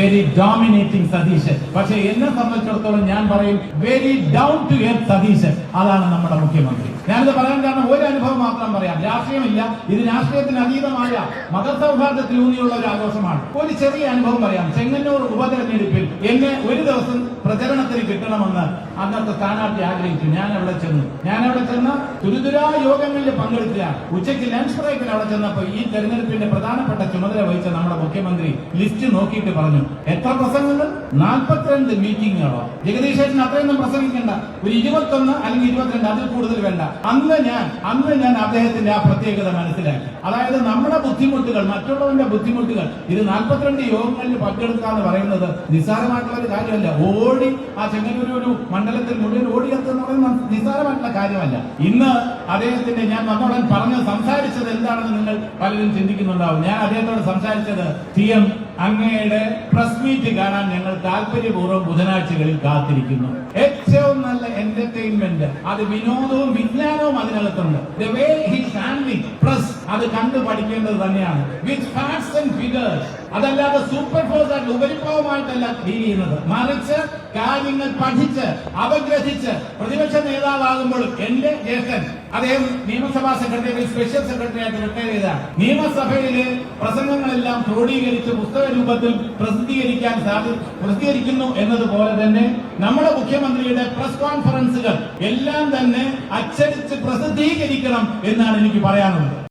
Very dominating Satheesan. പക്ഷെ എന്നെ സംബന്ധിച്ചിടത്തോളം ഞാൻ പറയും very down to earth Satheesan. അതാണ് നമ്മുടെ മുഖ്യമന്ത്രി. ഞാനിത് പറയാൻ കാരണം ഒരു അനുഭവം മാത്രം പറയാം. രാഷ്ട്രീയമില്ല, ഇത് രാഷ്ട്രീയത്തിന് അതീതമായ മതസൗഹാർദ്ദത്തിലൂന്നിയുള്ള ഒരു ആഘോഷമാണ്. ഒരു ചെറിയ അനുഭവം പറയാം. ചെങ്ങന്നൂർ ഉപതെരഞ്ഞെടുപ്പിൽ എന്നെ ഒരു ദിവസം പ്രചരണത്തിന് കിട്ടണമെന്ന് അന്നത്തെ സ്ഥാനാർത്ഥി ആഗ്രഹിച്ചു. ഞാൻ അവിടെ ചെന്ന് തുരുതുരാ യോഗങ്ങളിൽ പങ്കെടുക്കുക. ഉച്ചയ്ക്ക് ലഞ്ച് ബ്രേക്കിൽ അവിടെ ചെന്നപ്പോൾ ഈ തെരഞ്ഞെടുപ്പിന്റെ പ്രധാനപ്പെട്ട ചുമതല വഹിച്ച നമ്മുടെ മുഖ്യമന്ത്രി ലിസ്റ്റ് നോക്കിയിട്ട് പറഞ്ഞു, എത്ര പ്രസംഗങ്ങൾ? 42 മീറ്റിങ്ങുകളോ. ജഗദീഷ് ചേട്ടൻ അത്രയൊന്നും പ്രസംഗിക്കേണ്ട, ഒരു 21 അല്ലെങ്കിൽ 22, അതിൽ കൂടുതൽ വേണ്ട. അന്ന് ഞാൻ അദ്ദേഹത്തിന്റെ ആ പ്രത്യേകത മനസ്സിലാക്കി. അതായത് നമ്മുടെ ബുദ്ധിമുട്ടുകൾ, മറ്റുള്ളവന്റെ ബുദ്ധിമുട്ടുകൾ, ഇത് 42 യോഗങ്ങളിൽ പങ്കെടുക്കുക എന്ന് പറയുന്നത് നിസ്സാരമായിട്ടുള്ള ഒരു കാര്യമല്ല. ഓടി ആ ചെങ്ങന്നൂർ ഒരു മണ്ഡലത്തിൽ മുഴുവൻ ഓടിയെത്തുന്ന പറയുന്നത് നിസ്സാരമായിട്ടുള്ള കാര്യമല്ല. ഇന്ന് അദ്ദേഹത്തിന്റെ ഞാൻ നമ്മോടൻ സംസാരിച്ചത് എന്താണെന്ന് നിങ്ങൾ പലരും ചിന്തിക്കുന്നുണ്ടാവും. ഞാൻ അദ്ദേഹത്തോട് സംസാരിച്ചത് TM അങ്ങയുടെ പ്രസ് മീറ്റ് കാണാൻ ഞങ്ങൾ താല്പര്യപൂർവ്വം ബുധനാഴ്ചകളിൽ കാത്തിരിക്കുന്നു. ഏറ്റവും നല്ല എന്റർടൈൻമെന്റ്, അത് വിനോദവും വിജ്ഞാനവും അതിനകത്തുണ്ട്. The way he's handling press, അത് കണ്ടു പഠിക്കേണ്ടത് തന്നെയാണ്. With facts and figures, അതല്ലാതെ സൂപ്പർ ഫോഴ്സ് ആയിട്ട് ഉപരിപ്ലവമായിട്ടല്ല ഡീൽ ചെയ്യുന്നത്. മറിച്ച് കാര്യങ്ങൾ പഠിച്ച് അപഗ്രഥിച്ച് പ്രതിപക്ഷ നേതാവാകുമ്പോൾ എന്റെ ജ്യേഷ്ഠൻ, അദ്ദേഹം നിയമസഭാ സെക്രട്ടറി, സ്പെഷ്യൽ സെക്രട്ടറി ആയിട്ട് റിട്ടയർ ചെയ്ത, നിയമസഭയിലെ പ്രസംഗങ്ങളെല്ലാം ക്രോഡീകരിച്ച് പുസ്തക രൂപത്തിൽ പ്രസിദ്ധീകരിക്കുന്നു എന്നതുപോലെ തന്നെ നമ്മുടെ മുഖ്യമന്ത്രിയുടെ പ്രസ് കോൺഫറൻസുകൾ എല്ലാം തന്നെ അച്ചടിച്ച് പ്രസിദ്ധീകരിക്കണം എന്നാണ് എനിക്ക് പറയാനുള്ളത്.